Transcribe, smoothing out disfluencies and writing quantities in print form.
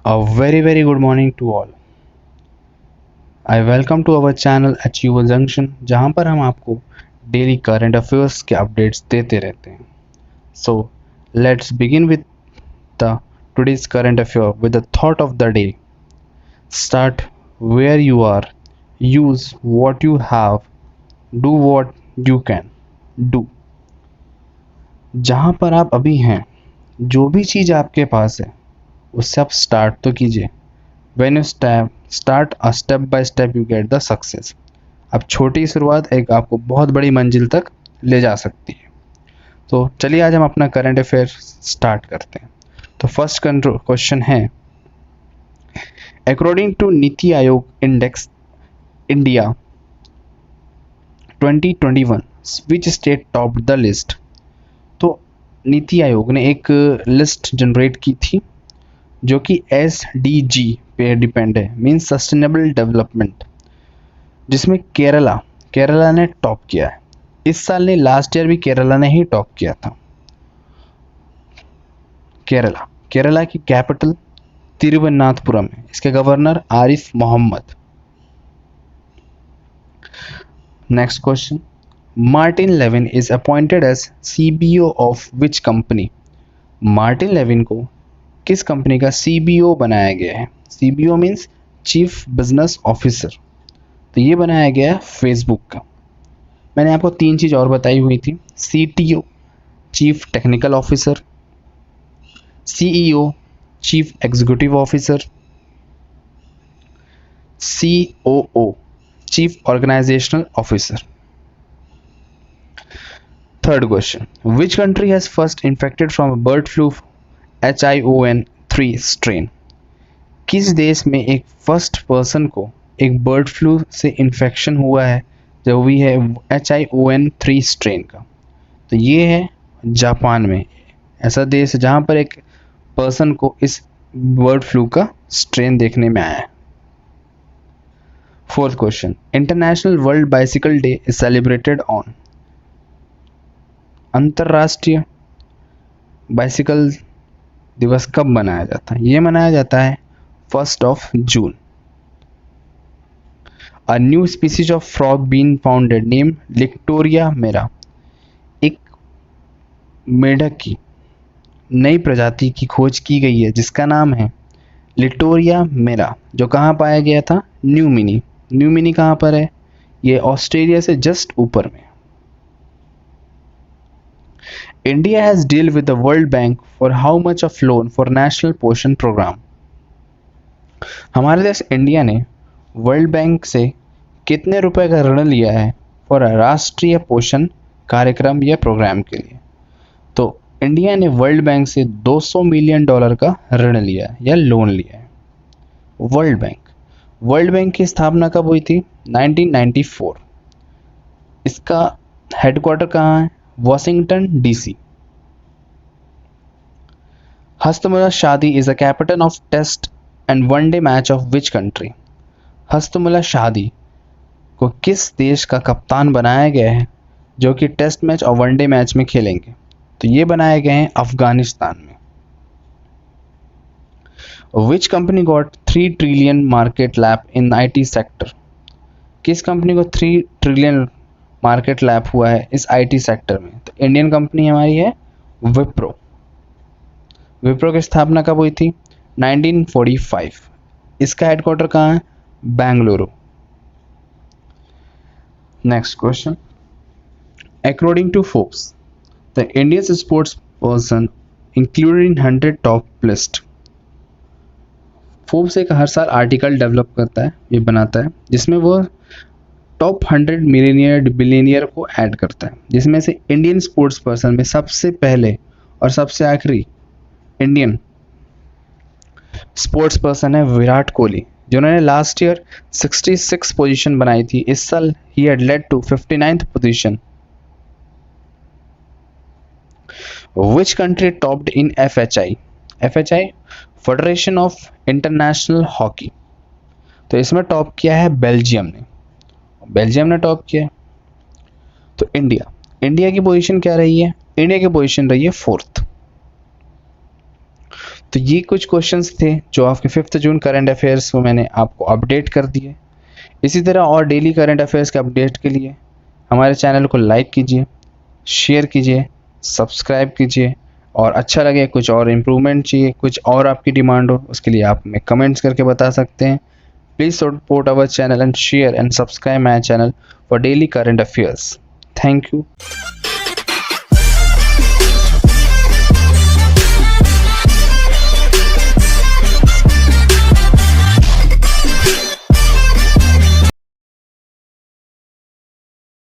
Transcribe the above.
A very good morning to all. I welcome to our channel Achievable Junction जहाँ पर हम आपको daily current affairs के updates देते रहते हैं. So let's begin with the today's current affair with the thought of the day. Start where you are. Use what you have. Do what you can do. जहाँ पर आप अभी हैं, जो भी चीज़ आपके पास है उससे आप स्टार्ट तो कीजिए. When you start a step by step you get the success. अब छोटी शुरुआत एक आपको बहुत बड़ी मंजिल तक ले जा सकती है. तो चलिए आज हम अपना करंट अफेयर स्टार्ट करते हैं. तो फर्स्ट क्वेश्चन है, according to NITI Aayog index India 2021 which state top the list. तो नीति आयोग ने एक लिस्ट जनरेट की थी जो कि SDG पे डिपेंड है, मीन्स सस्टेनेबल डेवलपमेंट, जिसमें केरला ने टॉप किया है. इस साल ने, लास्ट ईयर भी केरला ने ही टॉप किया था. केरला की कैपिटल तिरुवनंतपुरम है. इसके governor Arif Mohammad. Next question, Martin Levin is appointed as CBO of which company. Martin Levin को किस कंपनी का CBO बनाया गया है. CBO means chief business officer. तो ये बनाया गया है फेसबुक का. मैंने आपको तीन चीज़ और बताई हुई थी. CTO chief technical officer, CEO chief executive officer, COO chief organisational officer. Third question, which country has first infected from bird flu H1N1 strain. किस देश में एक फर्स्ट पर्सन को एक बर्ड फ्लू से इन्फेक्शन हुआ है जो भी है H1N1 स्ट्रेन का. तो ये है जापान में. ऐसा देश है जहाँ पर एक पर्सन को इस बर्ड फ्लू का स्ट्रेन देखने में आया है. Fourth question, international world bicycle day is celebrated on. अंतर्राष्ट्रीय बाइसिकल दिवस कब मनाया जाता है. ये मनाया जाता है 1 जून. A new species of frog being founded named लिक्टोरिया मेरा. एक मेढक की नई प्रजाति की खोज की गई है जिसका नाम है लिक्टोरिया मेरा, जो कहाँ पाया गया था, न्यू मिनी कहाँ पर है, ये ऑस्ट्रेलिया से जस्ट ऊपर में. India has deal with the world bank for how much of loan for national पोषण प्रोग्राम. हमारे देश इंडिया ने वर्ल्ड बैंक से कितने रुपए का ऋण लिया है फॉर राष्ट्रीय पोषण कार्यक्रम या प्रोग्राम के लिए. तो इंडिया ने वर्ल्ड बैंक से $200 मिलियन का ऋण लिया है या लोन लिया है. वर्ल्ड बैंक की स्थापना कब हुई थी, 1994. इसका हेडक्वार्टर कहाँ है, Washington DC. Hashmatullah Shahidi is a captain of test and one day match of which country. Hashmatullah Shahidi को किस देश का कप्तान बनाया गया है जो कि टेस्ट मैच और वनडे मैच में खेलेंगे. तो ये बनाए गए हैं अफगानिस्तान में. Which company got 3 trillion market lap in IT sector. किस कंपनी को 3 ट्रिलियन मार्केट लैप हुआ है इस IT सेक्टर में. तो इंडियन कंपनी हमारी है विप्रो. विप्रो की स्थापना कब हुई थी, 1945. इसका हेडक्वार्टर कहाँ है, Bengaluru. Next question, according to Forbes the Indian sports person included in 100 top list. Forbes एक हर साल आर्टिकल डेवलप करता है, ये बनाता है, जिसमें वो टॉप 100 मिलियनियर बिलियनियर को ऐड करता है, जिसमें से इंडियन स्पोर्ट्स पर्सन में सबसे पहले और सबसे आखिरी इंडियन स्पोर्ट्स पर्सन है विराट कोहली, जिन्होंने लास्ट ईयर 66 पोजीशन बनाई थी. इस साल ही had led to 59th position. Which country topped in FHI federation of international hockey. तो इसमें टॉप किया है बेल्जियम ने टॉप किया है. तो इंडिया की पोजीशन क्या रही है, इंडिया की पोजीशन रही है 4th. तो ये कुछ क्वेश्चंस थे जो आपके 5 जून करंट अफेयर्स को मैंने आपको अपडेट कर दिए। इसी तरह और डेली करंट अफेयर्स के अपडेट के लिए हमारे चैनल को लाइक कीजिए, शेयर कीजिए, सब्सक्राइब कीजिए, और अच्छा लगे, कुछ और इम्प्रूवमेंट चाहिए, कुछ और आपकी डिमांड हो, उसके लिए आप हमें कमेंट्स करके बता सकते हैं। Please support our channel and share and subscribe my channel for daily current affairs. Thank you.